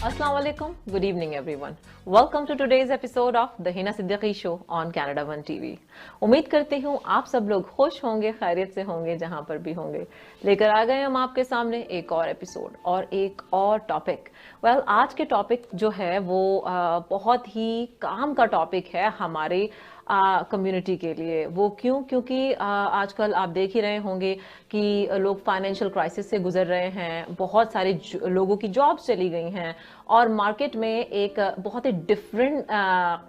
Assalamualaikum. Good evening, everyone. Welcome to today's episode of The Hina Siddiqui Show on Canada One TV. उम्मीद करती हूँ आप सब लोग खुश होंगे, खैरियत से होंगे जहाँ पर भी होंगे। लेकर आ गए हम आपके सामने एक और एपिसोड और एक और टॉपिक। आज के टॉपिक जो है वो बहुत ही काम का टॉपिक है हमारे कम्युनिटी के लिए। वो क्योंकि आजकल आप देख ही रहे होंगे कि लोग फाइनेंशियल क्राइसिस से गुजर रहे हैं, बहुत सारे लोगों की जॉब्स चली गई हैं और मार्केट में एक बहुत ही डिफरेंट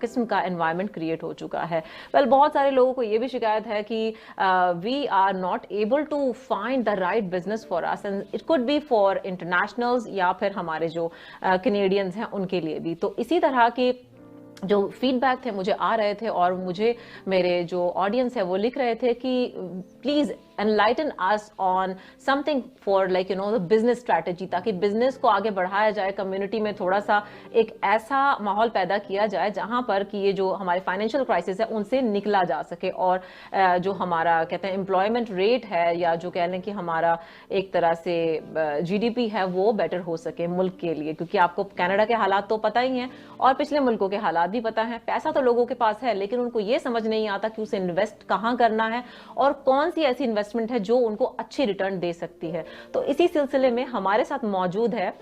किस्म का एनवायरनमेंट क्रिएट हो चुका है। बहुत सारे लोगों को ये भी शिकायत है कि we are not able to find the right business for us, and it could be for internationals या फिर हमारे जो कैनेडियंस हैं उनके लिए भी। तो इसी तरह की जो फीडबैक थे मुझे आ रहे थे और मुझे मेरे जो ऑडियंस है वो लिख रहे थे कि please enlighten us on something for like the business strategy, ताकि बिजनेस को आगे बढ़ाया जाए, कम्युनिटी में थोड़ा सा एक ऐसा माहौल पैदा किया जाए जहां पर कि ये जो हमारे फाइनेंशियल क्राइसिस है उनसे निकला जा सके और जो हमारा कहते हैं एम्प्लॉयमेंट रेट है या जो कह लें कि हमारा एक तरह से जीडीपी है वो बेटर हो सके मुल्क के लिए। क्योंकि आपको कनाडा के हालात तो पता ही हैं और पिछले मुल्कों के हालात भी पता है। पैसा तो लोगों के पास है लेकिन उनको ये समझ नहीं आता कि उसे इन्वेस्ट कहाँ करना है और कौन सी ऐसी इन्वेस्टमेंट है जो उनको अच्छी रिटर्न दे सकती है। तो इसी सिलसिले में हमारे साथ मौजूद है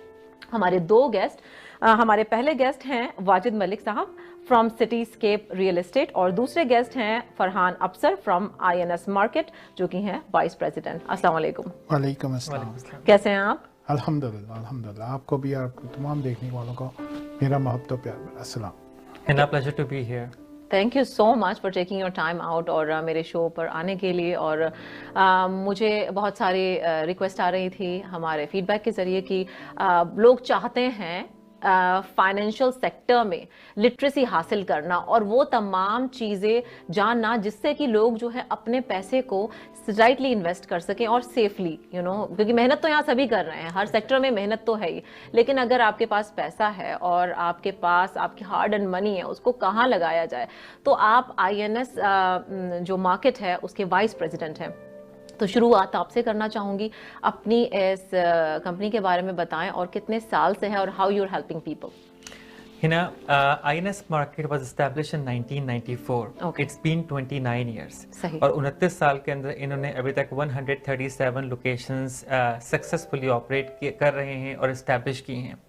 हमारे दो गेस्ट। हमारे पहले गेस्ट हैं वाजिद मलिक साहब फ्रॉम सिटीस्केप रियल एस्टेट और दूसरे गेस्ट हैं फरहान अफसर फ्रॉम INS मार्केट जो कि हैं वाइस प्रेसिडेंट। अस्सलाम वालेकुम। वालेकुम अस्सलाम। कैसे हैं आप? अल्हम्दुलिल्लाह अल्हम्दुलिल्लाह। आपको भी, आपको तमाम देखने वालों को मेरा मोहब्बत प्यार। अस्सलाम। And a pleasure to be here. Thank you so much for taking your time out और मेरे शो पर आने के लिए। और मुझे बहुत सारी रिक्वेस्ट आ रही थी हमारे फीडबैक के ज़रिए कि लोग चाहते हैं फाइनेंशियल सेक्टर में लिटरेसी हासिल करना और वो तमाम चीज़ें जानना जिससे कि लोग जो है अपने पैसे को राइटली इन्वेस्ट कर सकें और सेफली क्योंकि मेहनत तो यहाँ सभी कर रहे हैं, हर सेक्टर में मेहनत तो है ही, लेकिन अगर आपके पास पैसा है और आपके पास आपकी हार्ड एंड मनी है उसको कहाँ लगाया जाए। तो आप INS जो मार्केट है उसके वाइस प्रेसिडेंट हैं। तो शुरुआत आपसे करना चाहूँगी, अपनी इस कंपनी के बारे में बताएं और कितने साल से है और how you are helping people. INS market was established in 1994. Okay. It's been 29 years. सही। और 29 साल के अंदर इन्होंने अभी तक 137 लोकेशंस सक्सेसफुली ऑपरेट कर रहे हैं और इस्टेब्लिश की हैं।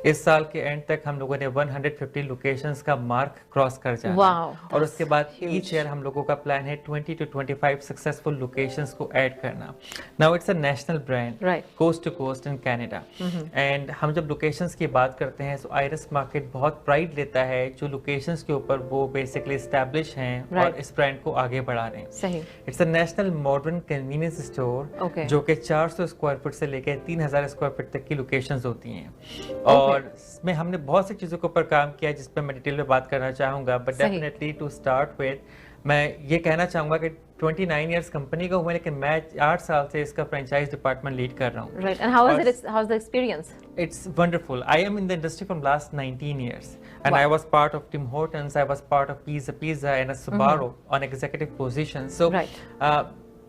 इस साल के एंड तक हम लोगों ने 150 लोकेशंस का मार्क क्रॉस कर जाना है और उसके बाद ईच ईयर हम लोगों का प्लान है 20 to 25 सक्सेसफुल लोकेशंस को ऐड करना। Now it's a national brand, coast to coast in Canada. And हम जब लोकेशंस की बात करते हैं तो INS मार्केट बहुत प्राइड लेता है जो लोकेशंस के ऊपर वो बेसिकली एस्टैब्लिश हैं और इस ब्रांड को आगे बढ़ा रहे हैं। सही। It's a national modern convenience store जो कि 400 स्क्वायर फुट से लेकर 3000 स्क्वायर फुट तक की लोकेशंस होती हैं। और इसमें हमने बहुत सी चीज़ों के ऊपर काम किया जिस पर मैं डिटेल में बात करना चाहूँगा, but definitely to start with मैं ये कहना चाहूँगा कि 29 इयर्स कंपनी का हुआ लेकिन मैं 8 साल से इसका फ्रेंचाइज डिपार्टमेंट लीड कर रहा हूँ। Right, and how is the experience? It's wonderful. I am in the industry from last 19 years and I was part of Tim Hortons, I was part of Pizza and a Subaru on executive positions. So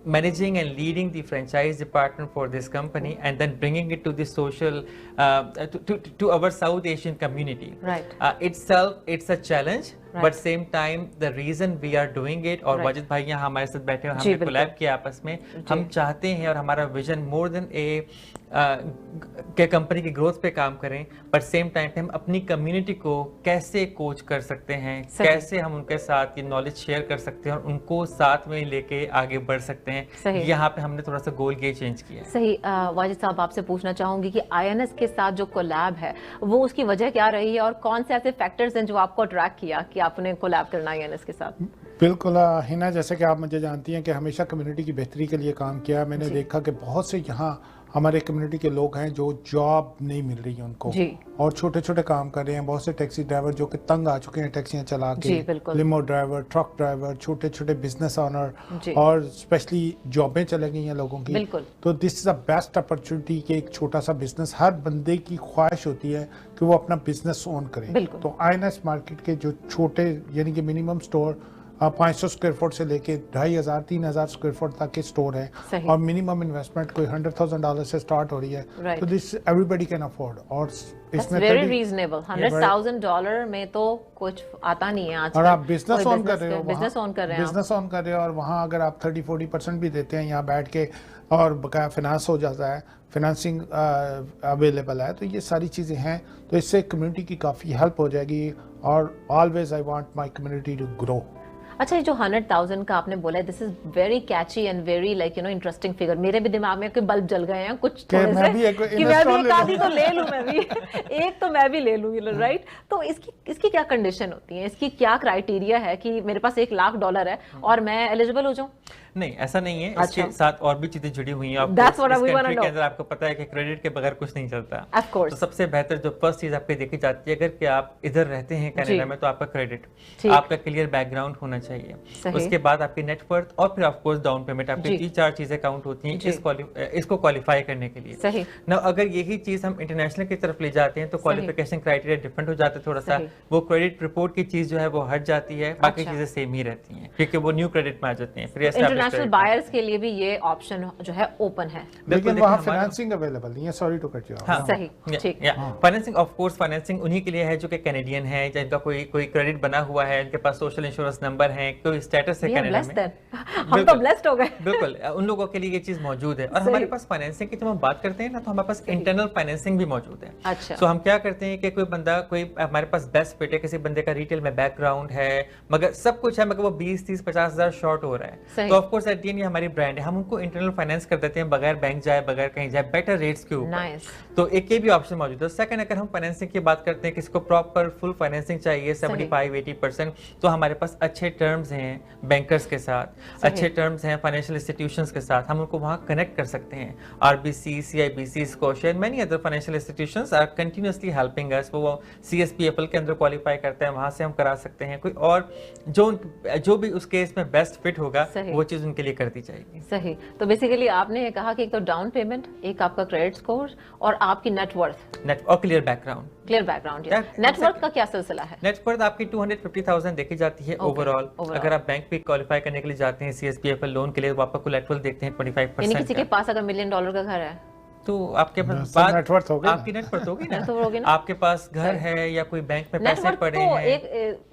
managing and leading the franchise department for this company and then bringing it to the social to our South Asian community. It's a challenge, but same time the reason we are doing it और वाजिद भाई यहाँ हमारे साथ बैठे हैं, हमने collab किया आपस में। हम चाहते हैं और हमारा विजन मोर देन के कंपनी की ग्रोथ पे काम करें, बट सेम टाइम पे हम अपनी कम्युनिटी को कैसे कोच कर सकते हैं, कैसे हम उनके साथ ये नॉलेज शेयर कर सकते हैं और उनको साथ में लेके आगे बढ़ सकते हैं। यहाँ पे हमने थोड़ा सा गोल ये चेंज किया है। सही। वाजिद साहब आपसे पूछना चाहूंगी कि INS के साथ जो कोलैब है वो उसकी वजह क्या रही है और कौन से ऐसे फैक्टर्स हैं जो आपको अट्रैक्ट किया कि आपने कोलैब करना INS के साथ? बिल्कुल हिना, जैसे कि आप मुझे जानती हैं कि हमेशा कम्युनिटी की बेहतरी के लिए काम किया। मैंने देखा कि बहुत से यहाँ हमारे कम्युनिटी के लोग हैं जो जॉब नहीं मिल रही है उनको, और छोटे छोटे काम कर रहे हैं। बहुत से टैक्सी ड्राइवर जो कि तंग आ चुके हैं टैक्सियाँ चला के, लिमो ड्राइवर, ट्रक ड्राइवर, छोटे छोटे बिजनेस ऑनर, और स्पेशली जॉबें चले गई हैं लोगों की। तो this is a best opportunity कि एक छोटा सा बिजनेस, हर बंदे की ख्वाहिश होती है कि वो अपना बिजनेस ओन करे। तो INS मार्केट के जो छोटे यानी कि मिनिमम स्टोर 500 स्क्वायर फुट से लेके 2500 3000 स्क्वायर फुट तक के स्टोर है, और मिनिमम इन्वेस्टमेंट कोई $100,000 से स्टार्ट हो रही है। तो दिस एवरीबॉडी कैन अफोर्ड, और इसमें वेरी रीजनेबल। $100,000 में तो कुछ आता नहीं है आज। और आप बिजनेस ऑन कर रहे हो, बिजनेस ऑन कर रहे हो, और वहाँ अगर आप 30-40% भी देते हैं यहाँ बैठ के, और बकाया फाइनेंस हो जाता है, फाइनेंसिंग अवेलेबल है, तो ये सारी चीज़ें हैं। तो इससे कम्युनिटी की काफ़ी हेल्प हो जाएगी, और always I want my community to grow. अच्छा, ये जो 100,000 का आपने बोला है, this is very catchy and very like interesting figure. मेरे भी दिमाग में कोई बल्ब जल गए हैं कुछ थोड़े से कि मैं भी एक आधी तो ले लूं, मैं भी एक तो मैं भी ले लूं, राइट। तो इसकी क्या कंडीशन होती है, इसकी क्या क्राइटेरिया है कि मेरे पास $1,00,000 है और मैं एलिजिबल हो जाऊं? नहीं, ऐसा नहीं है। इसके साथ और भी चीजें जुड़ी हुई हैं। That's what we wanna know. के अंदर आपको पता है कि क्रेडिट के बगैर कुछ नहीं चलता। Of course. तो सबसे बेहतर जो फर्स्ट चीज आपकी देखी जाती है, अगर कि आप इधर रहते हैं कनाडा में, तो आपका क्रेडिट, आपका क्लियर बैकग्राउंड होना चाहिए। उसके बाद आपकी नेटवर्थ, और फिर ऑफ कोर्स डाउन पेमेंट, आपकी 3-4 चीजें काउंट होती हैं इसको क्वालिफाई करने के लिए। ना अगर यही चीज हम इंटरनेशनल की तरफ ले जाते हैं तो क्वालिफिकेशन क्राइटेरिया डिफरेंट हो जाता है थोड़ा सा। वो क्रेडिट रिपोर्ट की चीज जो है वो हट जाती है, बाकी चीजें सेम ही रहती हैं, क्योंकि वो न्यू क्रेडिट में आ जाते हैं। इंटरनेशनल बायर्स के लिए भी ये ऑप्शन जो है ओपन है, लेकिन वहाँ फाइनेंसिंग अवेलेबल नहीं है। Sorry to cut you off. सही, ठीक। फाइनेंसिंग, ऑफ कोर्स फाइनेंसिंग उन्हीं के लिए है जो कि कैनेडियन है, जिनका कोई क्रेडिट बना हुआ है, उनके पास सोशल इंश्योरेंस नंबर है, कोई स्टेटस है कनाडा में। हम तो ब्लेस्ड हो गए। बिल्कुल, उन लोगों के लिए ये चीज मौजूद है। और हमारे पास फाइनेंसिंग की जब हम बात करते हैं ना, तो हमारे पास इंटरनल फाइनेंसिंग भी मौजूद है। अच्छा। तो हम क्या करते हैं कि कोई बंदा, कोई हमारे पास बेस्ट फिट है, किसी बंदे का रिटेल में बैकग्राउंड है, मगर सब कुछ है, मगर वो 20-30-50 हजार शॉर्ट हो रहा है, तो of course at the end ये हमारी ब्रांड है, हम उनको इंटरनल फाइनेंस कर देते हैं बगैर बैंक जाए, बगैर कहीं जाए, बेटर रेट्स के ऊपर। तो एक ये भी ऑप्शन मौजूद है। सेकंड, अगर हम फाइनेंसिंग की बात करते हैं, किसी को प्रॉपर फुल फाइनेंसिंग चाहिए 75-80%, तो हमारे पास अच्छे टर्म्स हैं बैंकर्स के साथ, अच्छे टर्म्स हैं फाइनेंशियल इंस्टीट्यूशंस के साथ, हम उनको वहां कनेक्ट कर सकते हैं। RBC, CIBC, Scotia and many other financial institutions are continuously helping us. वो CSPFL के अंदर क्वालिफाई करते हैं, वहां से हम करा सकते हैं। कोई और जो भी उस केस में बेस्ट फिट होगा वो चीज उनके लिए कर दी जाएगी। सही। तो बेसिकली आपने कहा कि एक तो डाउन पेमेंट, एक आपका क्रेडिट स्कोर, और आपकी नेटवर्थ और क्लियर बैकग्राउंड। नेटवर्थ का क्या सिलसिला है? नेटवर्थ आपकी 250,000 देखी जाती है ओवरऑल। अगर आप बैंक पे क्वालिफाई करने के लिए जाते हैं CSPFL लोन के लिए, वो आपका कोलैटरल देखते हैं 25%। यानी किसी के पास अगर $1 मिलियन का घर है तो आपके पास नेटवर्थ होगी, आपकी नेटवर्थ होगी ना। आपके पास घर है या कोई बैंक में पैसे पड़े हैं। एक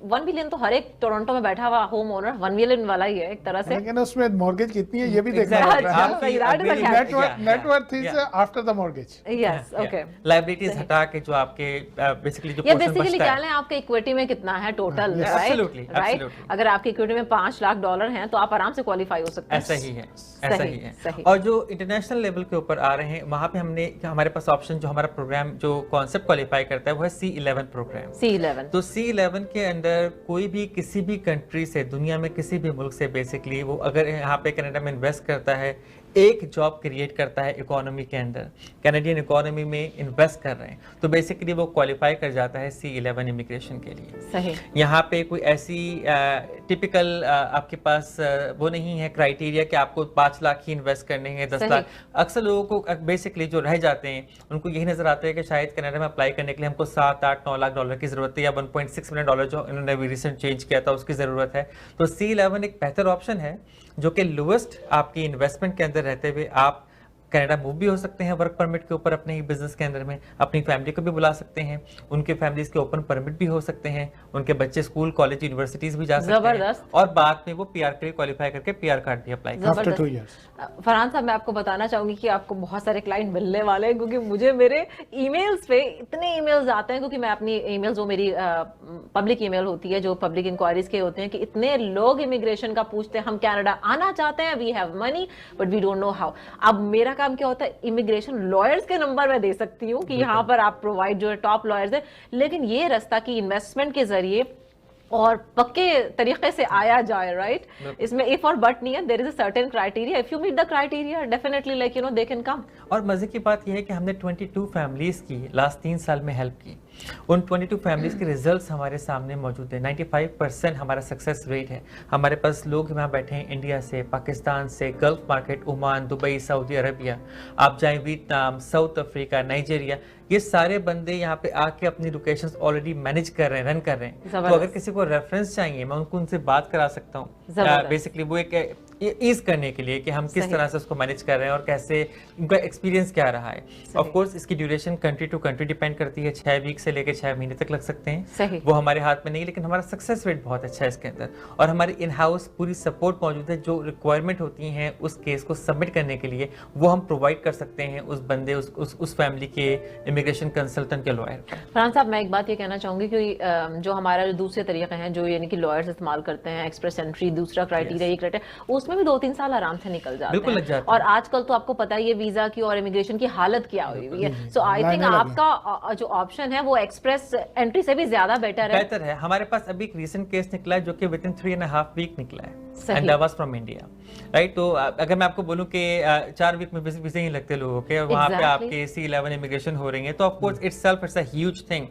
1 मिलियन तो हर एक टोरंटो में बैठा हुआ होम ओनर 1 मिलियन वाला ही है एक तरह से, लेकिन उसमें मॉर्गेज कितनी है ये भी देखना पड़ता है। Net worth is after the mortgage. Yes, okay. Liabilities हटा के जो आपके बेसिकली जो पोर्शन बचता है, बेसिकली क्या है आपके इक्विटी में कितना है टोटल, राइट? अगर आपकी इक्विटी में $5 लाख हैं तो आप आराम से क्वालिफाई हो सकते हैं। ऐसा ही है, ऐसा ही है। और जो इंटरनेशनल लेवल के ऊपर आ रहे हैं, वहां पे हमने हमारे पास ऑप्शन, जो हमारा प्रोग्राम जो कॉन्सेप्ट क्वालिफाई करता है वो है C11 प्रोग्राम। C11 तो C11 के अंदर कोई भी किसी भी कंट्री से, दुनिया में किसी भी मुल्क से बेसिकली वो अगर यहाँ पे कनाडा में इन्वेस्ट करता है, एक जॉब क्रिएट करता है इकोनॉमी के अंदर, कैनेडियन इकोनॉमी में इन्वेस्ट कर रहे हैं, तो बेसिकली वो क्वालिफाई कर जाता है C11 इमिग्रेशन के लिए। सही। यहाँ पे कोई ऐसी टिपिकल आपके पास वो नहीं है क्राइटेरिया कि आपको 5 लाख ही इन्वेस्ट करने हैं, 10 लाख। अक्सर लोगों को बेसिकली जो रह जाते हैं उनको यही नजर आता है कि शायद कनाडा में अप्लाई करने के लिए हमको 7-8-9 लाख डॉलर की जरूरत है, या $1.6 मिलियन जो इन्होंने अभी रिसेंट चेंज किया था उसकी जरूरत है। तो C11 एक बेहतर ऑप्शन है, जो कि लोएस्ट आपकी इन्वेस्टमेंट के अंदर रहते हुए आप कनाडा मूव भी हो सकते हैं वर्क परमिट के ऊपर, अपने ही बिजनेस के अंदर में अपनी फैमिली को भी बुला सकते हैं, उनके फैमिलीज के ओपन परमिट भी हो सकते हैं, उनके बच्चे स्कूल, कॉलेज, यूनिवर्सिटीज भी जा सकते हैं, और बाद में वो PR के लिए क्वालिफाई करके PR कार्ड भी अप्लाई कर सकते हैं। फरहान साहब, मैं आपको बताना चाहूंगी कि आपको बहुत सारे क्लाइंट मिलने वाले हैं, क्योंकि मुझे मेरे ईमेल्स पे इतने ईमेल्स आते हैं, क्योंकि मैं अपनी ईमेल्स, जो मेरी पब्लिक ईमेल होती है, जो पब्लिक इंक्वायरीज के होते हैं, कि इतने लोग इमिग्रेशन का पूछते हैं, हम कनाडा आना चाहते हैं, we have money but we don't know how. अब मेरा काम क्या होता है, इमिग्रेशन लॉयर्स के नंबर मैं दे सकती हूँ कि यहाँ पर आप प्रोवाइड जो है टॉप लॉयर्स है, लेकिन ये रास्ता की इन्वेस्टमेंट के जरिए और पक्के तरीके से आया जाए, राइट? इसमें इफ और बट नहीं है, there is a certain criteria, if you meet the criteria definitely like they can come. और मजे की बात यह है कि हमने 22 फैमिलीज की लास्ट 3 साल में हेल्प की। उन 22 फैमिलीज के रिजल्ट्स हमारे सामने मौजूद है। 95% हमारा सक्सेस रेट है। हमारे पास लोग यहाँ बैठे हैं इंडिया से, पाकिस्तान से, gulf market, Oman, Dubai, Saudi Arabia, आप जाएं वियतनाम, साउथ अफ्रीका, नाइजीरिया, ये सारे बंदे यहाँ पे आके अपनी लोकेशंस ऑलरेडी मैनेज कर रहे हैं, रन कर रहे हैं। तो अगर किसी को रेफरेंस चाहिए, मैं उनसे बात करा सकता हूँ। बेसिकली वो एक ईज करने के लिए कि हम किस तरह से उसको मैनेज कर रहे हैं और कैसे उनका एक्सपीरियंस क्या रहा है। ऑफ कोर्स इसकी duration country to country depend करती है, 6 वीक से लेकर 6 महीने तक लग सकते हैं, वो हमारे हाथ में नहीं, लेकिन हमारा सक्सेस रेट बहुत अच्छा है इसके अंदर। और हमारी इन हाउस पूरी सपोर्ट मौजूद है। जो रिक्वायरमेंट होती हैं उस केस को सबमिट करने के लिए वो हम प्रोवाइड कर सकते हैं उस बंदे, उस फैमिली के इमिग्रेशन कंसल्टेंट के लॉयर। फरहान साहब, मैं एक बात ये कहना चाहूंगी कि जो हमारा दूसरे तरीके हैं जो यानी कि लॉयर्स इस्तेमाल करते हैं, एक्सप्रेस एंट्री दूसरा क्राइटेरिया, ये क्राइटेरिया, उसमें भी 2-3 साल आराम से निकल जाते हैं। लग जाते और आजकल तो आपको पता ही है वीजा की और इमिग्रेशन की हालत क्या हुई है। सो आई थिंक आपका जो ऑप्शन है वो एक्सप्रेस एंट्री से भी ज्यादा बेटर है। हमारे पास अभी एक रीसेंट केस निकला है जो कि विद इन 3.5 वीक निकला है, and that was from India, right? तो अगर मैं आपको बोलूं कि 4 वीक में वीजा ही लगते लोगों के, और वहां पे आपके C11 इमिग्रेशन हो रही है, तो of course itself it's a huge thing.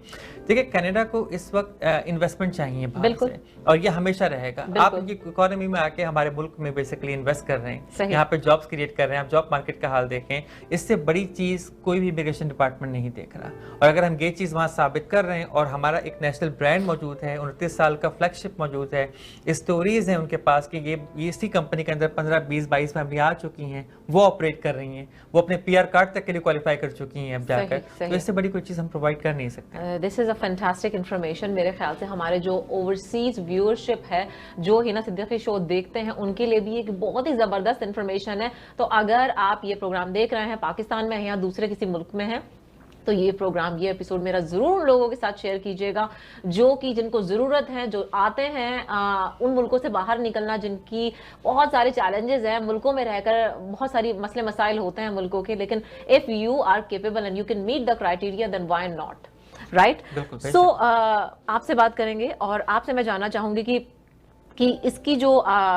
देखिए, कनाडा को इस वक्त इन्वेस्टमेंट चाहिए बाहर से, और ये हमेशा रहेगा। आप इनकी इकोनॉमी में आके हमारे मुल्क में बेसिकली इन्वेस्ट कर रहे हैं, यहाँ पे जॉब्स क्रिएट कर रहे हैं। आप जॉब मार्केट का हाल देखें, इससे बड़ी चीज कोई भी इमिग्रेशन डिपार्टमेंट नहीं देख रहा। और अगर हम ये चीज वहां साबित कर रहे हैं, और हमारा एक नेशनल ब्रांड मौजूद है, 29 साल का फ्लैगशिप मौजूद है, स्टोरीज हैं उनके पास कि ये इसी कंपनी के अंदर 15, 20, 22 फैमिली आ चुकी हैं, वो ऑपरेट कर रही हैं, वो अपने PR कार्ड तक के लिए क्वालिफाई कर चुकी हैं अब जाकर। तो इससे बड़ी कोई चीज हम प्रोवाइड कर नहीं सकते। This is a fantastic information. मेरे ख्याल से हमारे जो ओवरसीज व्यूअरशिप है, जो हिना सिद्दीकी शो देखते हैं, उनके लिए भी एक बहुत ही जबरदस्त इन्फॉर्मेशन है। तो अगर आप ये प्रोग्राम देख रहे हैं, पाकिस्तान में हैं या दूसरे किसी मुल्क में हैं, तो ये प्रोग्राम, ये एपिसोड मेरा जरूर उन लोगों के साथ शेयर कीजिएगा जो कि जिनको जरूरत है, जो आते हैं उन मुल्कों से बाहर निकलना, जिनकी बहुत सारे चैलेंजेस हैं, मुल्कों में रहकर बहुत सारी मसले मसाइल होते हैं मुल्कों के, लेकिन if you are capable and you can meet the criteria, then why not, right? So आपसे बात करेंगे, और आपसे मैं जानना चाहूंगी कि इसकी जो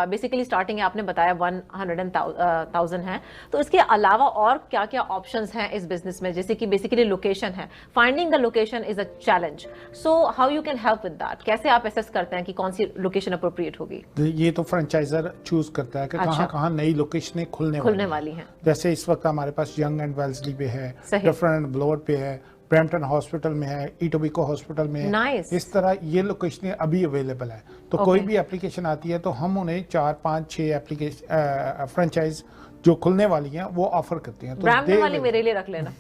बेसिकली स्टार्टिंग है, आपने बताया 100,000 है, तो इसके अलावा और क्या क्या ऑप्शंस हैं इस बिजनेस में? जैसे कि बेसिकली लोकेशन है, finding the location is a challenge, so how you can help with that? कैसे आप असेस करते हैं कि कौन सी लोकेशन अप्रोप्रिएट होगी? ये तो फ्रेंचाइजर चूज करता है कि कहाँ नई लोकेशनें खुलने वाली हैं। जैसे इस वक्त हमारे पास यंग एंड वेल्सली पे है, डिफरेंट एंड ब्लोड पे है, ब्रैम्पटन हॉस्पिटल में है, इटोबिको हॉस्पिटल में है। nice. इस तरह ये लोकेशनें अभी अवेलेबल है। तो कोई भी एप्लीकेशन आती है तो हम उन्हें 4, 5, 6 एप्लीकेशन फ्रेंचाइज जो खुलने वाली हैं वो ऑफर करते हैं। तो ब्रैम्पटन वाली मेरे लिए रख लेना।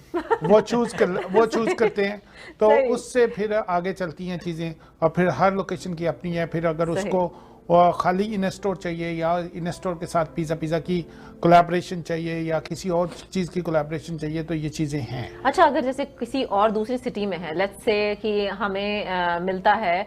वो चूज करते हैं, तो उससे फिर आगे चलती हैं चीजें, और फिर हर लोकेशन की अपनी है। फिर अगर उसको खाली इन स्टोर चाहिए, या इन स्टोर के साथ पिज़्ज़ा की कोलैबोरेशन चाहिए, या किसी और चीज़ की कोलैबोरेशन चाहिए, तो ये चीज़ें हैं। अच्छा, अगर जैसे किसी और दूसरी सिटी में है, लेट्स से कि हमें मिलता है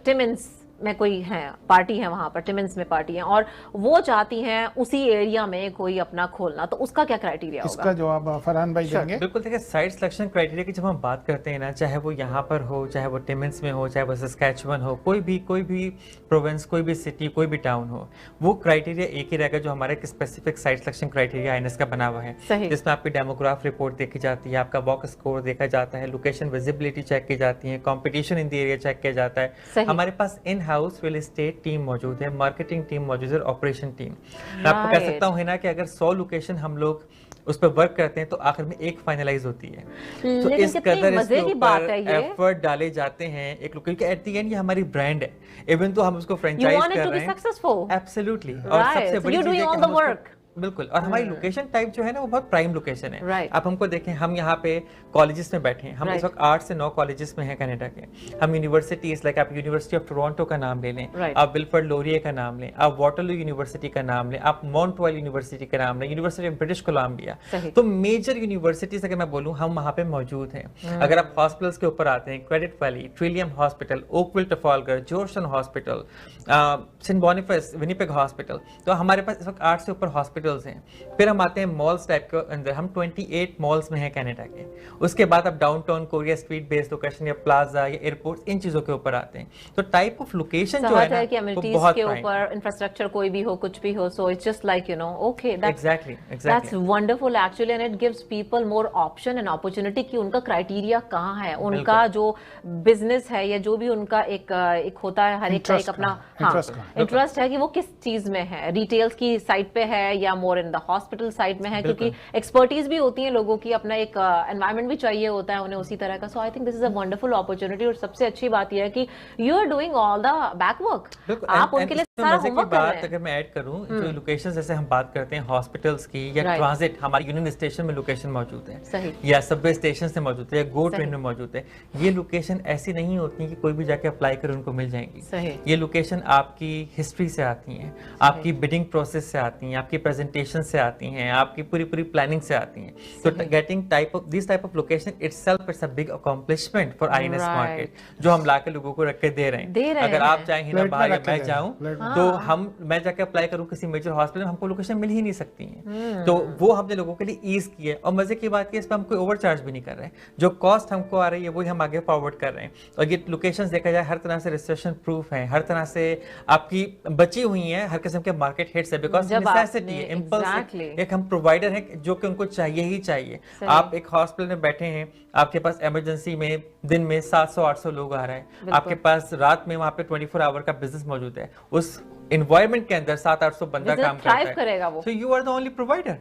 टिमिन्स में कोई है, पार्टी है वहां पर, टिमिन्स में पार्टी है, और वो चाहती हैं उसी एरिया में कोई अपना खोलना, तो उसका क्या क्राइटेरिया होगा? इसका जवाब फरहान भाई देंगे। बिल्कुल, देखिए, साइट सिलेक्शन क्राइटेरिया की जब हम बात करते हैं ना, चाहे वो यहाँ पर हो, चाहे वो टिमिन्स में हो, चाहे वो सस्कैचुअन हो, कोई भी प्रोविंस, कोई भी सिटी, कोई भी टाउन हो, वो क्राइटेरिया एक ही रहेगा जो हमारा एक specific site selection criteria INS का बना हुआ है, जिसमें आपकी डेमोग्राफ रिपोर्ट देखी जाती है, आपका वॉक स्कोर देखा जाता है, लोकेशन विजिबिलिटी चेक की जाती है, competition in the area check किया जाता है। हमारे पास in house real estate team मौजूद है, मार्केटिंग टीम मौजूद है, ऑपरेशन टीम। मैं आपको कह सकता हूँ ना कि अगर 100 लोकेशन हम लोग उस पर वर्क करते हैं तो आखिर में एक फाइनलाइज होती है। तो इस कदर इसके ऊपर एफर्ट डाले जाते हैं एक लोग, क्योंकि एट द एंड ये हमारी ब्रांड है, इवन तो हम उसको फ्रेंचाइज कर रहे हैं। एब्सोल्युटली। और सबसे बड़ी चीज है कि बिल्कुल, और हमारी लोकेशन टाइप जो है ना वो बहुत प्राइम लोकेशन है। आप हमको देखें, हम यहाँ पे कॉलेजेस में बैठे हैं, हम इस वक्त 8 से 9 कॉलेजेस में हैं कनाडा के। हम यूनिवर्सिटीज, लाइक आप यूनिवर्सिटी ऑफ टोरंटो का नाम ले लें, आप विल्फ्रेड लोरिये का नाम लें, आप वाटरलू यूनिवर्सिटी का नाम लें, आप मॉन्ट्रियल यूनिवर्सिटी का नाम लें, यूनिवर्सिटी ऑफ ब्रिटिश कोलंबिया। तो मेजर यूनिवर्सिटीज अगर मैं बोलूँ, हम वहाँ पे मौजूद हैं। अगर आप हॉस्पिटल्स के ऊपर आते हैं, Credit Valley, Trillium Hospital, Oakville Trafalgar, Georgetown Hospital, Saint Boniface, Winnipeg Hospital, तो हमारे पास इस वक्त 8 से ऊपर हॉस्पिटल हॉस्पिटल्स हैं, फिर हम आते हैं मॉल्स टाइप के अंदर, हम 28 मॉल्स में हैं कनाडा के। उसके बाद अब downtown Korea street based location या प्लाजा या एयरपोर्ट, इन चीजों के ऊपर आते हैं। तो टाइप ऑफ लोकेशन जो है कि एमिनिटीज के ऊपर इंफ्रास्ट्रक्चर कोई भी हो, कुछ भी हो, so it's just like okay, exactly that's wonderful actually, and it gives people more option and opportunity कि उनका क्राइटेरिया कहाँ है, उनका जो बिजनेस है या जो भी उनका एक होता है, हर एक का एक अपना इंटरेस्ट है कि वो किस चीज में है, रिटेल्स की साइड पे है या मोर इन द हॉस्पिटल साइड में है, क्योंकि एक्सपर्टीज भी होती है लोगों की, अपना एक एनवायरमेंट भी चाहिए होता है उन्हें उसी तरह का। So I think this is a wonderful opportunity, और सबसे अच्छी बात यह है कि you are doing all the back work, आप उनके लिए सारा होमवर्क कर रहे हैं। अगर मैं ऐड करूं, जो लोकेशंस जैसे हम बात करते हैं हॉस्पिटल्स की या ट्रांजिट, हमारी यूनियन स्टेशन में लोकेशन मौजूद है या सबवे स्टेशन से मौजूद है या गो ट्रेन में मौजूद है, ये लोकेशन ऐसी नहीं होती कि कोई भी जाके अप्लाई करे उनको मिल जाएंगी। ये लोकेशन आपकी हिस्ट्री से आती हैं, आपकी बिडिंग प्रोसेस से आती हैं, आपकी प्रेजेंटेशन से आती हैं, आपकी पूरी प्लानिंग से आती हैं। तो getting this type of location itself it's a big accomplishment for INS market, जो हम लाके लोगों को रख के दे रहे हैं। अगर आप चाहें हिना बाहर या मैं जाऊं तो मैं जाके अप्लाई करूं किसी मेजर हॉस्पिटल में, हमको लोकेशन मिल ही नहीं सकती है। तो वो हमने लोगों के लिए ईज की है, और मजे की बात है, इस पर हम कोई ओवरचार्ज भी नहीं कर रहे हैं। जो कॉस्ट हमको आ रही है वही हम आगे फॉरवर्ड कर रहे हैं। और ये लोकेशंस देखा जाए हर तरह से रिसेशन प्रूफ है, हर तरह से आपकी बची हुई है हर किस्म के मार्केट हिट से, बिकॉज नेसेसिटी है, इम्पल्स, एक हम प्रोवाइडर हैं जो कि उनको चाहिए ही चाहिए। आप एक हॉस्पिटल में बैठे हैं, आपके पास इमरजेंसी में दिन में 700-800 लोग आ रहे हैं, आपके पास रात में वहां पे 24 आवर का बिजनेस मौजूद है, उस एनवायरनमेंट के अंदर 700-800 बंदा काम करता है, so you are the only provider,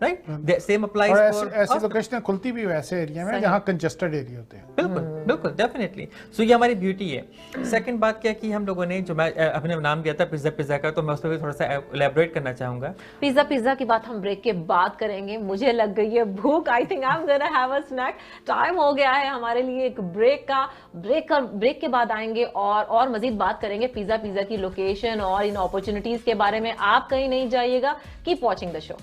right? Same applies for ऐसी लोकेशनें खुलती भी वैसे एरिया में जहां कंजेस्टेड एरिया होते हैं। बिल्कुल डेफिनेटली। सो ये हमारी ब्यूटी है। सेकंड बात क्या की हम लोगों ने, जो मैं अपने नाम दिया था पिज्जा का, तो मैं उस पर भी थोड़ा सा एलैबोरेट करना चाहूंगा। पिज्जा की बात हम ब्रेक के बाद करेंगे। मुझे लग गई है भूख, I think I am gonna have a snack. Time हो गया है हमारे लिए एक ब्रेक के बाद आएंगे और मजीद बात करेंगे पिज्जा की लोकेशन और इन अपॉर्चुनिटीज के बारे में। आप कहीं नहीं जाइएगा, keep watching the show.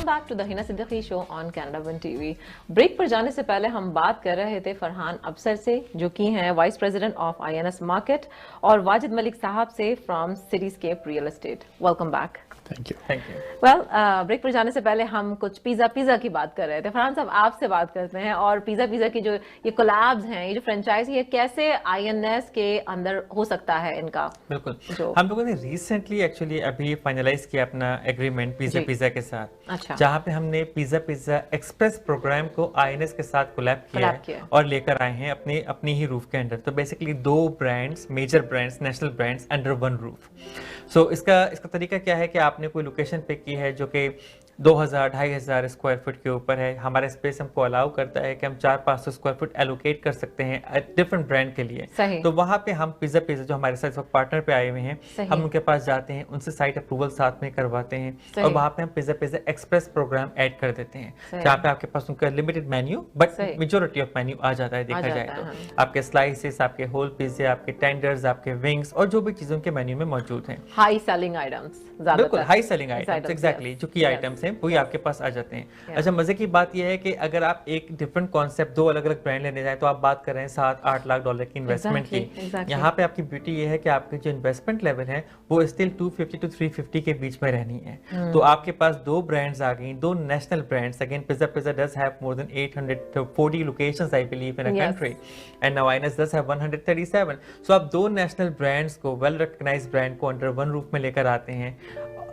Back to the Hina Siddiqui show on Canada one TV. Break पर जाने से पहले हम बात कर रहे थे फरहान अफसर से, जो कि हैं vice president of INS market, और वाजिद मलिक साहब से from Cityscape real estate. Welcome back. Thank you. Well, break पर जाने से पहले हम कुछ पिज्जा की बात कर रहे थे। फरहान साहब, आपसे बात करते हैं, और पिज्जा की जो ये कोलैब्स हैं, ये जो फ्रेंचाइजी है, कैसे आईएनएस के अंदर हो सकता है इनका? बिल्कुल, हम लोगों ने रिसेंटली एक्चुअली अभी फाइनलाइज किया अपना एग्रीमेंट पिज्जा के साथ। अच्छा। जहां पे हमने पिज्जा एक्सप्रेस प्रोग्राम को आईएनएस के साथ कोलैब किया और लेकर आए हैं अपनी ही रूफ के अंदर। तो basically 2 brands, major brands, national brands under 1 roof. So इसका तरीका क्या है कि आपने कोई लोकेशन पिक की है जो कि 2000-2500 स्क्वायर फुट के ऊपर है, हमारा स्पेस हमको अलाउ करता है कि हम 400-500 स्क्वायर फुट एलोकेट कर सकते हैं डिफरेंट ब्रांड के लिए। तो वहां पे हम पिज्जा जो हमारे साथ इस वक्त पार्टनर पे आए हुए हैं, हम उनके पास जाते हैं, उनसे साइट अप्रूवल साथ में करवाते हैं, और वहां पे हम पिज्जा एक्सप्रेस प्रोग्राम ऐड कर देते हैं, जहाँ पे आपके पास उनका limited menu but majority of menu आ जाता है। देखा जाए तो आपके स्लाइसेस, आपके होल पिज्जे, आपके टेंडर्स, आपके विंग्स, और जो भी चीजों के मेन्यू में मौजूद हैं, हाई सेलिंग आइटम्स, बिल्कुल हाई सेलिंग आइटम्स, एग्जैक्टली जो की आइटम्स हैं हैं वही आपके पास आ जाते हैं। अच्छा, मजे की बात यह है कि अगर आप एक डिफरेंट कॉन्सेप्ट, दो अलग अलग ब्रांड लेने जाए तो आप बात कर रहे हैं $7-8 लाख की इन्वेस्टमेंट की। यहाँ पे आपकी ब्यूटी ये है कि आपकी जो इन्वेस्टमेंट लेवल है वो स्टिल 250 to 350 के बीच में रहनी है। तो आपके पास दो ब्रांड्स आ गई, दो national brands. Again pizza does have more than 840 locations I believe in a country, and now INS does have 137। सो आप दो नेशनल ब्रांड्स को, वेल रिकॉग्नाइज्ड ब्रांड को अंडर वन रूफ में लेकर आते हैं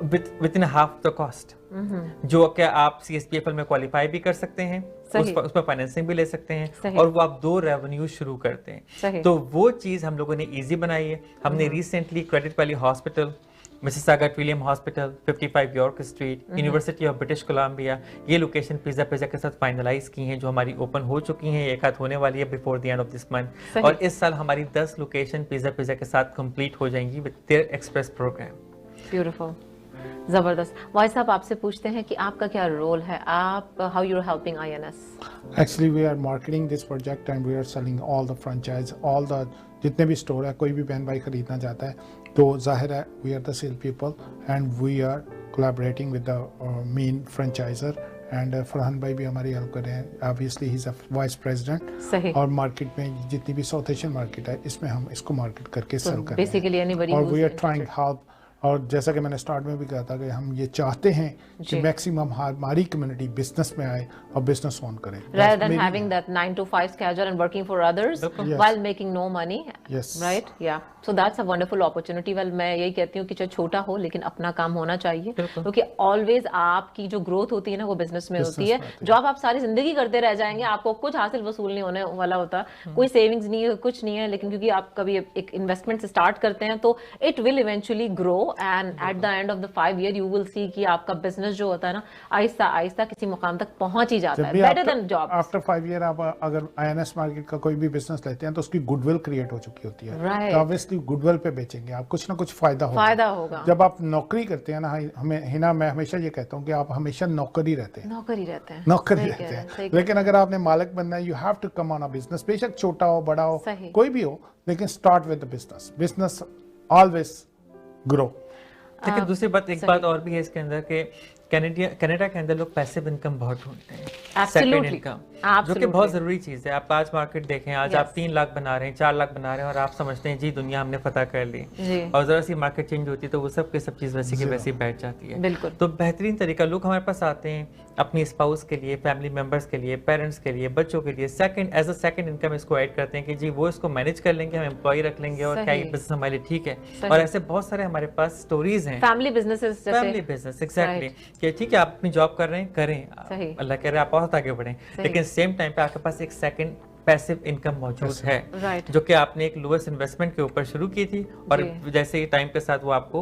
with in half the cost, जो क्या आप CSPFL में क्वालिफाई भी कर सकते हैं, उस पर फाइनेंसिंग भी ले सकते हैं, और वो आप दो रेवेन्यू शुरू करते हैं। तो वो चीज हम लोगों ने इजी बनाई है। हमने recently Credit Valley Hospital, Mississauga Trillium Hospital, 55 York Street, University of British Columbia, ये लोकेशन पिज़्ज़ा के साथ फाइनलाइज की हैं, जो हमारी ओपन हो चुकी हैं, एक हाथ होने वाली है before the end of this month. और इस साल हमारी 10 लोकेशन पिज़्ज़ा के साथ कंप्लीट हो जाएंगी with their express programme. Beautiful, जबरदस्त। वाहिद साहब, आपसे पूछते हैं कि आपका क्या रोल है, आप how you are helping INS? Actually we are marketing this project and we are selling all the franchise, all the जितने भी स्टोर है, कोई भी बहन भाई खरीदना चाहता है तो जाहिर है we are the sale people and we are collaborating with the main franchiser, and Farhan भाई भी हमारी हेल्प कर रहे हैं। Obviously he is a vice president, और मार्केट में जितनी भी साउथ एशियन मार्केट है इसमें हम इसको मार्केट करके सेल कर रहे हैं, और वी आर ट्राइंग हेल्प। और जैसा कि मैंने स्टार्ट में भी कहा था कि हम ये चाहते हैं कि मैक्सिमम हमारी कम्युनिटी बिजनेस में आए और बिजनेस ऑन करें, rather than having that 9 to 5 schedule and working for others while making no money. Yes. Right? Yeah. So that's a wonderful opportunity. Well, मैं यही कहती हूँ कि चाहे छोटा हो लेकिन अपना काम होना चाहिए, क्योंकि ऑलवेज आपकी जो ग्रोथ होती है ना वो बिजनेस में होती है। जॉब आप सारी जिंदगी करते रह जाएंगे, आपको कुछ हासिल वसूल नहीं होने वाला होता, कोई सेविंग्स नहीं है, कुछ नहीं है, लेकिन क्योंकि आप कभी एक इन्वेस्टमेंट से स्टार्ट करते हैं तो it will eventually grow, and at the end of the 5 year you will see कि आपका बिजनेस जो होता है ना आहिस्ता आहिस्ता किसी मुकाम तक पहुंच ही जाता है, better than job. After 5 year आप अगर INS मार्केट का कोई भी बिजनेस लेते हैं तो उसकी गुडविल क्रिएट हो चुकी होती है, तो ऑब्वियसली गुडविल पे बेचेंगे आप, कुछ ना कुछ फायदा होगा। जब आप नौकरी करते हैं ना, हमें हिना, मैं हमेशा ये कहता हूँ कि आप हमेशा नौकर ही रहते हैं, लेकिन अगर आपने मालिक बनना है, you have to come on a business, बेशक छोटा हो बड़ा हो कोई भी हो, लेकिन start with the business always grow. लेकिन दूसरी बात, एक बात और भी है इसके अंदर कि कनाडा के अंदर लोग पैसिव इनकम बहुत ढूंढते हैं, सेकंड इनकम, जो कि बहुत जरूरी चीज है। आप आज मार्केट देखें, आज आप 3 लाख बना रहे हैं, 4 लाख बना रहे हैं, और आप समझते हैं जी दुनिया हमने फतह कर ली, और जरा सी मार्केट चेंज होती है तो वो सब चीज वैसी की वैसी बैठ जाती है। तो बेहतरीन तरीका, लोग हमारे पास आते हैं अपनी स्पाउस के लिए, फैमिली मेंबर्स के लिए, पेरेंट्स के लिए, बच्चों के लिए, एज अ सेकंड इनकम इसको ऐड करते हैं कि जी वो इसको मैनेज कर लेंगे, हम एम्प्लॉय रख लेंगे, और क्या ये बिजनेस हमारे लिए ठीक है। और ऐसे बहुत सारे हमारे पास स्टोरीज हैं, फैमिली बिजनेस, एग्जैक्टली, कि ठीक है आप अपनी जॉब कर रहे हैं, करें, अल्लाह कह रहे हैं आप बहुत आगे बढ़ें, लेकिन सेम टाइम पे आपके पास एक सेकंड पैसिव इनकम मौजूद है, जो कि आपने एक लोएस्ट इन्वेस्टमेंट के ऊपर शुरू की थी, और जैसे ही टाइम के साथ वो आपको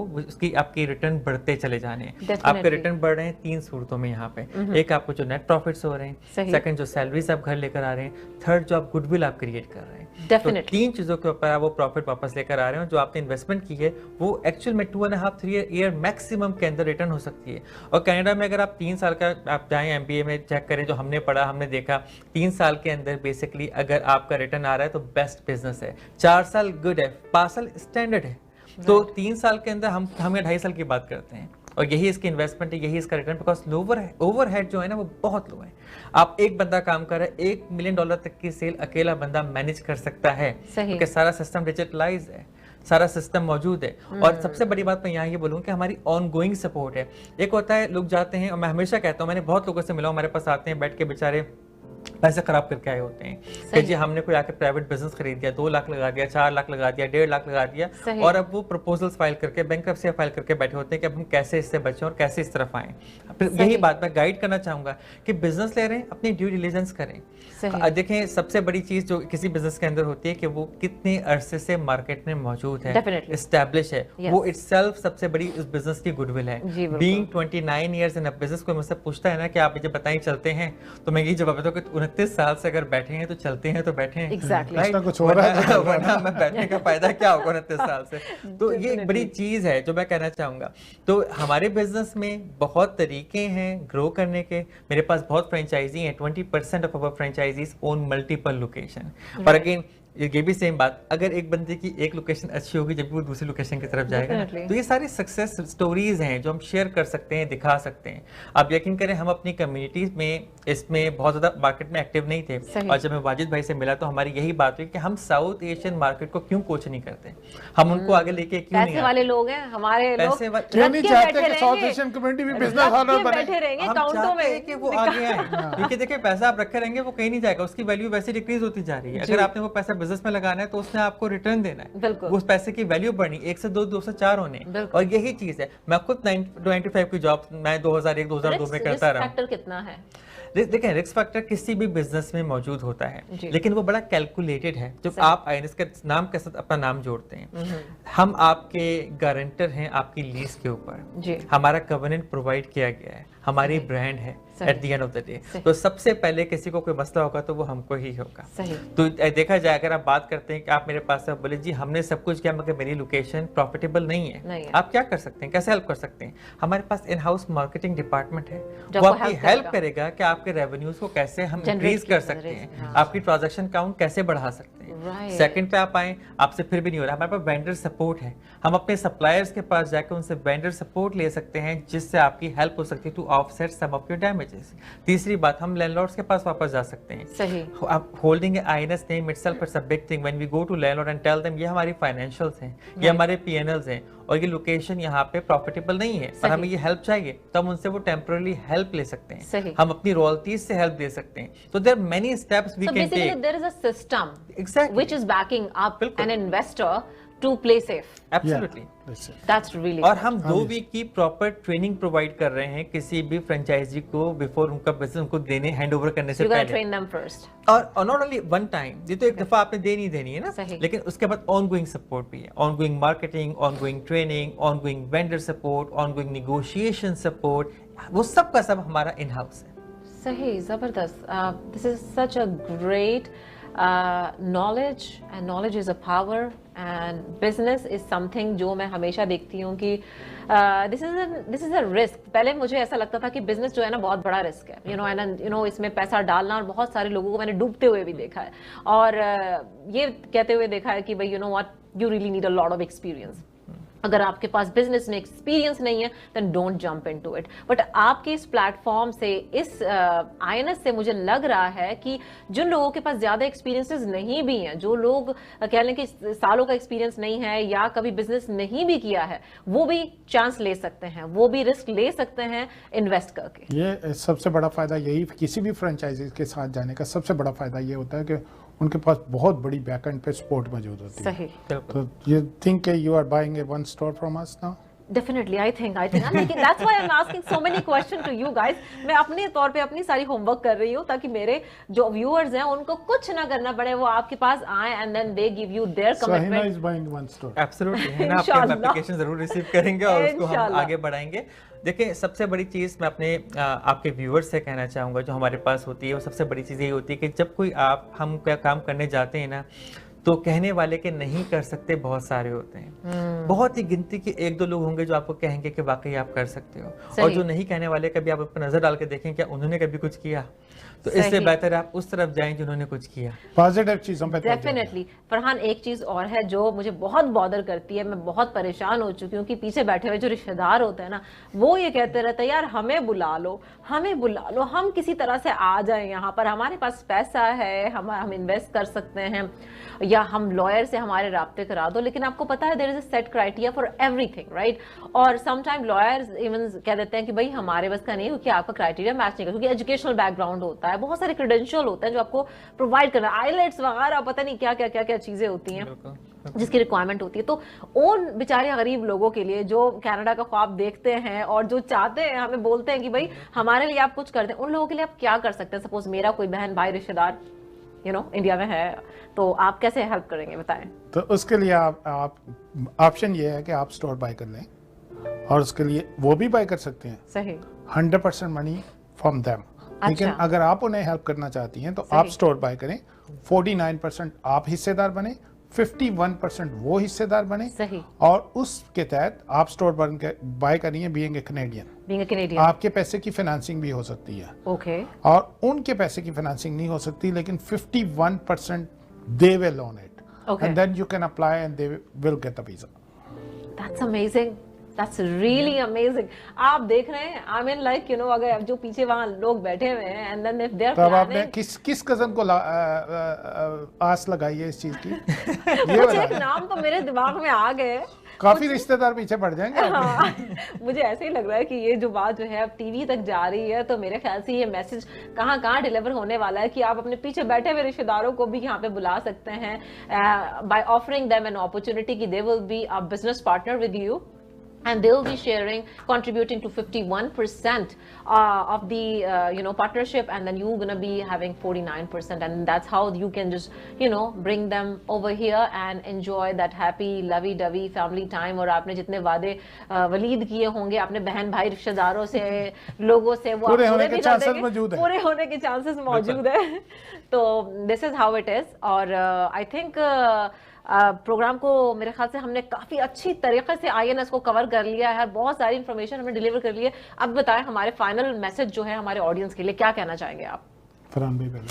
आपकी रिटर्न बढ़ते चले जाने हैं। आपके रिटर्न बढ़ रहे हैं 3 सूरतों में यहाँ पे, एक आपको जो नेट प्रॉफिट्स हो रहे हैं, सेकंड जो सैलरीज आप घर लेकर आ रहे हैं, थर्ड जो आप गुडविल आप क्रिएट कर रहे हैं। तो 3 चीजों के ऊपर आप वो प्रॉफिट वापस लेकर आ रहे हैं, जो आपने इन्वेस्टमेंट की है वो एक्चुअल में 2.5-3 ईयर मैक्सिमम के अंदर रिटर्न हो सकती है। और कनाडा में अगर आप 3 साल का आप जाएं MBA में चेक करें, जो हमने पढ़ा, हमने देखा 3 साल के अंदर बेसिकली अगर आपका रिटर्न आ रहा है तो बेस्ट बिजनेस है, 4 साल गुड है, 5 साल स्टैंडर्ड है, तो 3 साल के अंदर हम 2.5 साल की बात करते हैं, और यही इसकी इन्वेस्टमेंट है, यही इसका रिटर्न, बिकॉज ओवरहेड जो है ना वो बहुत लो है। आप एक बंदा काम कर रहा है, $1 मिलियन तक की सेल अकेला बंदा मैनेज कर सकता है, क्योंकि सारा सिस्टम डिजिटलाइज है, सारा सिस्टम मौजूद है। और सबसे बड़ी बात मैं यहाँ ये बोलूँ कि हमारी ऑन गोइंग सपोर्ट है। एक होता है लोग जाते हैं, और मैं हमेशा कहता हूँ, मैंने बहुत लोगों से मिला हूँ, हमारे पास आते हैं बैठ के बेचारे पैसे खराब करके आए होते हैं कि जी हमने कोई आके प्राइवेट बिजनेस खरीद दिया, 2 लाख लगा दिया, 4 लाख लगा दिया, 1.5 लाख लगा दिया, और अब वो प्रपोजल्स फाइल करके, बैंक्रप्सी फाइल करके बैठे होते हैं कि अब हम कैसे इससे बचें और कैसे इस तरफ आएं। फिर यही बात मैं गाइड करना चाहूंगा कि बिजनेस ले रहे हैं, अपनी ड्यू डिलिजेंस करें। देखें सबसे बड़ी चीज जो किसी बिजनेस के अंदर होती है कि वो कितने अरसे से मार्केट में मौजूद है, एस्टैब्लिश है, वो इटसेल्फ सबसे बड़ी उस बिजनेस की गुडविल है। Being 29 years in a business, कोई मुझसे पूछता है ना कि आप मुझे बताएं चलते हैं, तो मैं यही जवाब देता हूं कि 29 साल से अगर बैठे हैं तो चलते हैं, तो बैठे हैं, exactly. कुछ हो रहा है, वरना मैं बैठने का फायदा क्या होगा 29 साल से। तो ये एक बड़ी चीज है जो मैं कहना चाहूंगा। तो हमारे बिजनेस में बहुत तरीके हैं ग्रो करने के। मेरे पास बहुत फ्रेंचाइजी हैं, 20% of our franchises own multiple location, और अगेन ये भी सेम बात, अगर एक बंदे की एक लोकेशन अच्छी होगी जब वो दूसरी लोकेशन की तरफ जाएगा ना, तो ये सारी सक्सेस स्टोरीज हैं जो हम शेयर कर सकते हैं, दिखा सकते हैं। आप यकीन करें हम अपनी कम्युनिटी में इसमें बहुत ज़्यादा मार्केट में एक्टिव नहीं थे, और जब मैं वाजिद भाई से मिला तो हमारी यही बात हुई कि हम साउथ एशियन मार्केट को क्यों कोच नहीं करते, हम उनको आगे लेके क्यों नहीं आते। पैसे वाले लोग हैं हमारे लोग, क्यों नहीं चाहते कि साउथ एशियन कम्युनिटी भी बिजनेस ऑनर बने, बैठे रहेंगे काउंटरों में कि वो आगे आए, क्योंकि देखिए पैसा आप रखे रहेंगे वो कहीं नहीं जाएगा, उसकी वैल्यू वैसे डिक्रीज होती जा रही है। अगर आपने वो पैसा बिजनेस में लगाना है तो उसने आपको रिटर्न देना है, उस पैसे की वैल्यू बढ़नी, 1 से 2, 2 से 4 होने, और यही चीज है। मैं खुद 95 की जॉब मैं 2001-2002 में करता रहा। फैक्टर कितना है? देखें, रिस्क फैक्टर किसी भी बिजनेस में मौजूद होता है, लेकिन वो बड़ा कैलकुलेटेड है। जब आप आईएनएस के नाम के साथ अपना नाम जोड़ते हैं, हम आपके गारंटर हैं आपकी लीज के ऊपर, हमारा कवर्नेंट प्रोवाइड किया गया है, हमारी ब्रांड है at the end of the day, तो सबसे पहले किसी को कोई मसला होगा तो वो हमको ही होगा। तो देखा जाए, अगर आप बात करते हैं कि आप मेरे पास से बोले जी हमने सब कुछ किया मगर मेरी लोकेशन प्रॉफिटेबल नहीं है, आप क्या कर सकते हैं, कैसे हेल्प कर सकते हैं? हमारे पास इन हाउस मार्केटिंग डिपार्टमेंट है, वो आपकी हेल्प करेगा कि आपके रेवेन्यूज को कैसे हम इंक्रीज कर सकते हैं, आपकी ट्रांजैक्शन काउंट कैसे बढ़ा सकते हैं। सेकंड पे आप आए, आपसे फिर भी नहीं हो रहा, हमारे पास वेंडर सपोर्ट है, हम अपने सप्लायर्स के पास जाकर उनसे वेंडर सपोर्ट ले सकते हैं जिससे आपकी हेल्प हो सकती है to offset some of your damages. तीसरी बात, हम लैंडलॉर्ड्स के पास वापस जा सकते हैं। सही। आप holding INS name itself is a big thing when we go to landlord and tell them ये हमारी फाइनेंशियल्स हैं, ये हमारे पीएनएल्स हैं और ये लोकेशन यहाँ पे प्रॉफिटेबल नहीं है पर हमें ये हेल्प चाहिए, तो हम उनसे वो टेम्पररी हेल्प ले सकते हैं, हम अपनी रॉयल्टीज से हेल्प दे सकते हैं। तो there are many steps we can take. There is a system exactly which is backing up an investor to play safe. Absolutely. That's really और हम 2 वीक की प्रॉपर ट्रेनिंग प्रोवाइड कर रहे हैं किसी भी फ्रेंचाइजी को बिफोर उनका बिजनेस उनको देने हैंड ओवर करने से पहले। train them first. और नॉट ओनली वन टाइम, ये तो एक दफा आपने देनी देनी है ना, लेकिन उसके बाद ऑनगोइंग सपोर्ट भी है, ongoing marketing, ongoing training, ongoing vendor support, ongoing negotiation support, वो सब का सब हमारा इन हाउस है। सही, जबरदस्त। This is such a great knowledge, and knowledge is a power, and business is something जो मैं हमेशा देखती हूँ कि this is a risk। पहले मुझे ऐसा लगता था कि बिजनेस जो है ना बहुत बड़ा रिस्क है, you know इसमें पैसा डालना, और बहुत सारे लोगों को मैंने डूबते हुए भी देखा है और ये कहते हुए देखा है कि भाई you know what, you really need a lot of experience। अगर आपके पास बिजनेस में एक्सपीरियंस नहीं है then don't jump into it. But आपके इस प्लेटफॉर्म से, इस आईएनएस से मुझे लग रहा है कि जिन लोगों के पास ज्यादा एक्सपीरियंसेस नहीं भी हैं, जो लोग कह लें कि सालों का एक्सपीरियंस नहीं है या कभी बिजनेस नहीं भी किया है, वो भी चांस ले सकते हैं, वो भी रिस्क ले सकते हैं इन्वेस्ट करके। ये सबसे बड़ा फायदा यही, किसी भी फ्रेंचाइजी के साथ जाने का सबसे बड़ा फायदा ये होता है कि उनके पास बहुत बड़ी बैकएंड पे सपोर्ट मौजूद होती है। सही। तो you think you are buying a one store from us now? Definitely, I think that's why I'm asking so many questions to you guys। मैं अपने तौर पे अपनी सारी होमवर्क कर रही हूँ ताकि मेरे जो व्यूअर्स हैं उनको कुछ ना करना पड़े, वो आपके पास आए and then they give you their commitment। Sahina is buying one store। Absolutely, है ना, आपके एप्लीकेशन जरूर रिसीव करेंगे और उसको हम आगे बढ़ाएंगे। देखिए, सबसे बड़ी चीज़ मैं अपने आपके व्यूअर्स से कहना चाहूँगा जो हमारे पास होती है, वो सबसे बड़ी चीज़ ये होती है कि जब कोई हम क्या काम करने जाते हैं ना, तो कहने वाले के नहीं कर सकते बहुत सारे होते हैं। बहुत ही गिनती के 1-2 लोग होंगे जो आपको कहेंगे कि वाकई आप कर सकते हो, और जो नहीं कहने वाले, कभी आप उन पर नजर डाल के देखें क्या उन्होंने कभी कुछ किया, तो इससे बेहतर आप उस तरफ जाएं जिन्होंने कुछ किया, पॉजिटिव चीजों पे। डेफिनेटली। फरहान, एक चीज और है जो मुझे बहुत बॉदर करती है, मैं बहुत परेशान हो चुकी हूँ कि पीछे बैठे हुए जो रिश्तेदार होते हैं ना, वो ये कहते रहते हैं यार हमें बुला लो, हमें बुला लो, हम किसी तरह से आ जाएं यहाँ पर, हमारे पास पैसा है, हम इन्वेस्ट कर सकते हैं, या हम लॉयर से हमारे राब्ते करा दो। लेकिन आपको पता है there is a set criteria for everything, right? और समटाइम लॉयर्स इवन कह देते हैं कि भाई हमारे बस का नहीं, क्योंकि आपका क्राइटेरिया मैच नहीं करता, क्योंकि एजुकेशल बैकग्राउंड होता है, बहुत सारे क्रेडेंशियल होते हैं जो आपको प्रोवाइड करना, आईलेट्स वगैरह, पता नहीं क्या क्या क्या क्या चीजें होती हैं जिसकी रिक्वायरमेंट होती है। तो उन बेचारे गरीब लोगों के लिए जो कनाडा का ख्वाब देखते हैं और जो चाहते हैं, हमें बोलते हैं कि भाई हमारे लिए आप कुछ कर दें, उन लोगों के लिए आप क्या कर सकते हैं? सपोज मेरा कोई बहन भाई रिश्तेदार इंडिया में है, तो आप कैसे हेल्प करेंगे, बताएं। तो उसके लिए आप ऑप्शन ये है कि आप स्टोर बाय कर लें, और उसके लिए वो भी बाय कर सकते हैं। सही। 100% मनी फ्रॉम देम। लेकिन अगर आप उन्हें हेल्प करना चाहती हैं तो आप स्टोर बाय करें, 49% आप हिस्सेदार बने, 51% वो हिस्सेदार बने, और उसके तहत आप स्टोर बाय करिए बीइंग ए कैनेडियन। आपके पैसे की फाइनेंसिंग भी हो सकती है, ओके, और उनके पैसे की फाइनेंसिंग नहीं हो सकती, लेकिन 51% they will own it. Okay. And then you can apply and they will get the visa. That's amazing. That's really amazing. आप देख रहे हैं, I mean like you know अगर जो पीछे वहाँ लोग बैठे हुए हैं and then if they're तब आपने planning, किस कज़न को आस लगाई है इस चीज की? ये कुछ एक बताइए। नाम तो मेरे दिमाग में आ गए। काफी रिश्तेदार पीछे पड़ जाएंगे आपके। हाँ, मुझे ऐसे ही लग रहा है कि ये जो बात जो है अब टीवी तक जा रही है, तो मेरे ख्याल से ये मैसेज कहाँ कहाँ डिलीवर होने वाला है कि आप अपने पीछे बैठे हुए रिश्तेदारों को भी यहाँ पे बुला सकते हैं by offering them an opportunity कि they will be a business partner with you and they'll be sharing, contributing to 51% of the partnership, and then you're gonna be having 49%, and that's how you can just bring them over here and enjoy that happy lovey-dovey family time. और आपने जितने वादे वलीद किए होंगे अपने बहन भाई रिश्तेदारों से लोगों से वो पूरे होने के चांसेस मौजूद है, पूरे होने के चांसेस मौजूद है। तो this is how it is. और आई थिंक प्रोग्राम को मेरे ख्याल से हमने काफी अच्छी तरीके से आईएनएस को कवर कर लिया है, बहुत सारी इंफॉर्मेशन हमने डिलीवर कर ली है। अब बताएं हमारे फाइनल मैसेज जो है हमारे ऑडियंस के लिए क्या कहना चाहेंगे आप? फरहान भाई पहले।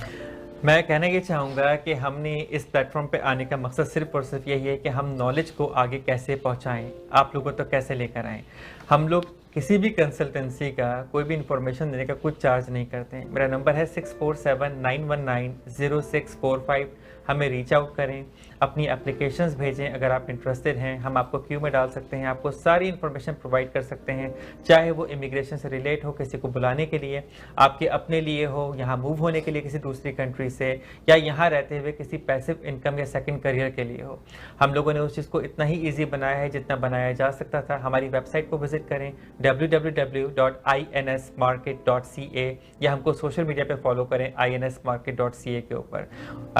मैं कहना ये चाहूँगा कि हमने इस प्लेटफॉर्म पे आने का मकसद सिर्फ और सिर्फ यही है कि हम नॉलेज को आगे कैसे पहुँचाएं, आप लोगों तक कैसे लेकर आएँ। हम लोग किसी भी कंसल्टेंसी का कोई भी इंफॉर्मेशन देने का कुछ चार्ज नहीं करते हैं। मेरा नंबर है 6479190645। हमें रीच आउट करें, अपनी एप्लीकेशंस भेजें अगर आप इंटरेस्टेड हैं। हम आपको क्यू में डाल सकते हैं, आपको सारी इन्फॉर्मेशन प्रोवाइड कर सकते हैं, चाहे वो इमिग्रेशन से रिलेट हो, किसी को बुलाने के लिए, आपके अपने लिए हो, यहाँ मूव होने के लिए किसी दूसरी कंट्री से, या यहाँ रहते हुए किसी पैसिव इनकम या सेकंड करियर के लिए हो। हम लोगों ने उस चीज़ को इतना ही ईजी बनाया है जितना बनाया जा सकता था। हमारी वेबसाइट को विजिट करें www.insmarket.ca, या हमको सोशल मीडिया पे फॉलो करें insmarket.ca के ऊपर।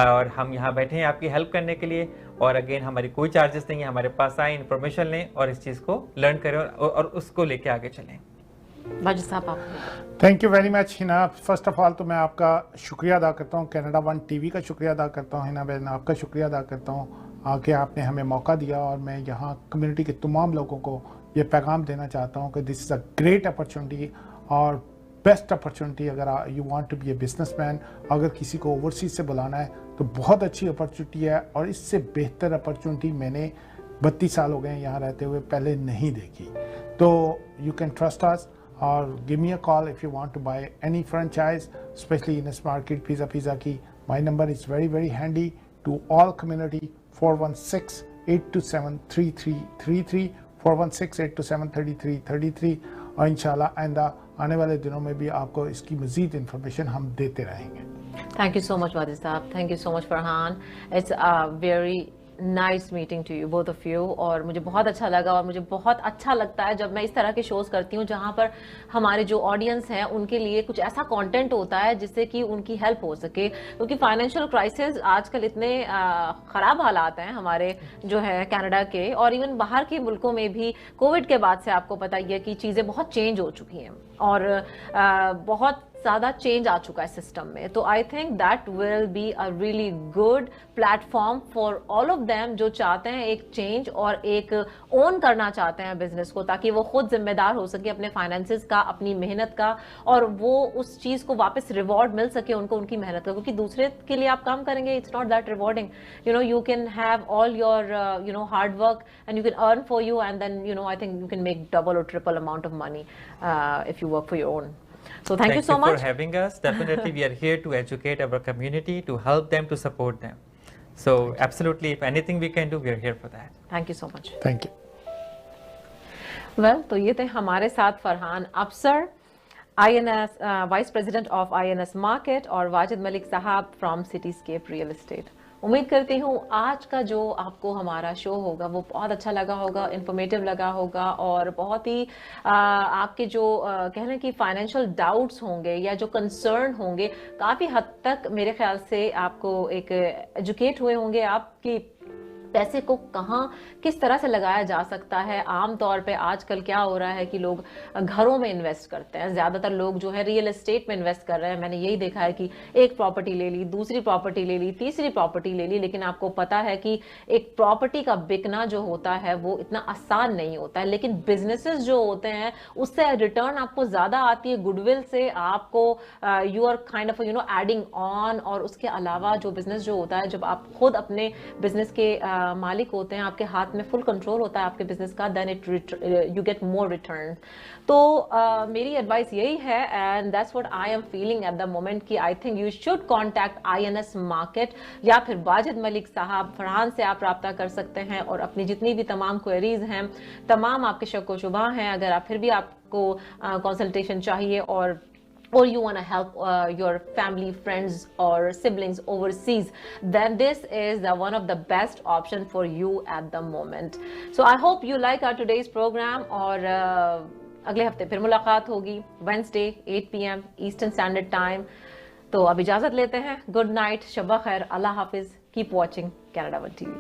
और हम यहाँ बैठे हैं आपकी हेल्प करने के लिए। और अगेन हमारी कोई चार्जेस नहीं है, हमारे पास आए, इन्फॉर्मेशन लें और इस चीज़ को लर्न करें और उसको लेके आगे चलें। वाजिद साहब आप। Thank you very much Hina. First of all तो मैं आपका शुक्रिया अदा करता हूँ, कनाडा वन टीवी का शुक्रिया अदा करता हूँ। हिना बहन आपका शुक्रिया अदा करता हूँ, आके आपने हमें मौका दिया। और मैं यहाँ कम्युनिटी के तमाम लोगों को ये पैगाम देना चाहता हूँ कि this is a great opportunity और बेस्ट अपॉर्चुनिटी। अगर you want to be a businessman, अगर किसी को ओवरसीज से बुलाना है तो बहुत अच्छी अपॉर्चुनिटी है। और इससे बेहतर अपॉर्चुनिटी मैंने 32 साल हो गए यहाँ रहते हुए पहले नहीं देखी। तो यू कैन ट्रस्ट अस और give me a call if you want to buy any franchise, specially in market pizza की। My number is very very handy to all community, 416-827-3333, 416-827-3333। और इंशाल्लाह आइंदा आने वाले दिनों में भी आपको इसकी मज़ीद इंफॉर्मेशन हम देते रहेंगे। Thank you so much, Wajid साहब. Thank you so much, Farhan. It's a very nice meeting to you, both of you. और मुझे बहुत अच्छा लगा, और मुझे बहुत अच्छा लगता है जब मैं इस तरह के शोज करती हूँ जहाँ पर हमारे जो ऑडियंस हैं उनके लिए कुछ ऐसा कंटेंट होता है जिससे कि उनकी हेल्प हो सके। क्योंकि फाइनेंशियल क्राइसिस आजकल इतने ख़राब हालात हैं हमारे जो है कनाडा के, और इवन बाहर के मुल्कों में भी कोविड के बाद से आपको पता ही है कि चीज़ें बहुत चेंज हो चुकी हैं और बहुत ज़्यादा चेंज आ चुका है सिस्टम में। तो I think that will be a really good platform for all of them जो चाहते हैं एक चेंज और एक ओन करना चाहते हैं बिजनेस को, ताकि वो खुद जिम्मेदार हो सके अपने फाइनेंसेस का, अपनी मेहनत का, और वो उस चीज़ को वापस रिवॉर्ड मिल सके उनको उनकी मेहनत का। क्योंकि दूसरे के लिए आप काम करेंगे, it's not that rewarding. You can have all your hard work and you can earn for you, and then I think you can make double और triple amount of money if you work for your own. So thank you so much for having us. Definitely we are here to educate our community, to help them, to support them. So absolutely, if anything we can do, we are here for that. Thank you so much. Thank you. Well, तो ये थे हमारे साथ फरहान अफसर, INS vice president of INS market, और वाजिद मलिक साहब from Cityscape real estate. उम्मीद करती हूँ आज का जो आपको हमारा शो होगा वो बहुत अच्छा लगा होगा, इंफॉर्मेटिव लगा होगा, और बहुत ही आपके जो कहने की फाइनेंशियल डाउट्स होंगे या जो कंसर्न होंगे काफ़ी हद तक मेरे ख्याल से आपको एक एजुकेट हुए होंगे आपकी पैसे को कहाँ किस तरह से लगाया जा सकता है। आम तौर पे आजकल क्या हो रहा है कि लोग घरों में इन्वेस्ट करते हैं, ज़्यादातर लोग जो है रियल एस्टेट में इन्वेस्ट कर रहे हैं। मैंने यही देखा है कि एक प्रॉपर्टी ले ली, दूसरी प्रॉपर्टी ले ली, तीसरी प्रॉपर्टी ले ली, लेकिन आपको पता है कि एक प्रॉपर्टी का बिकना जो होता है वो इतना आसान नहीं होता है। लेकिन बिजनेसेस जो होते हैं उससे रिटर्न आपको ज़्यादा आती है, गुडविल से आपको you are kind of adding on. और उसके अलावा जो बिजनेस जो होता है, जब आप खुद अपने बिजनेस के मालिक होते हैं, आपके हाथ में फुल कंट्रोल होता है आपके बिजनेस का, then you get more return. तो मेरी एडवाइस यही है, and that's what I am feeling at the moment, कि I think you should contact INS market, या फिर वाजिद मलिक साहब फरहान से आप रब्ता कर सकते हैं और अपनी जितनी भी तमाम क्वेरीज हैं, तमाम आपके शक व शुबा हैं, अगर आप फिर भी आपको कंसल्टेशन चाहिए or you want to help your family, friends or siblings overseas, then this is one of the best option for you at the moment. So I hope you like our today's program, और अगले हफ्ते फिर मुलाकात होगी Wednesday 8 PM Eastern Standard Time। तो अब इजाजत लेते हैं, गुड नाइट, शब्बा खैर, अल्लाह हाफिज, keep watching Canada One TV।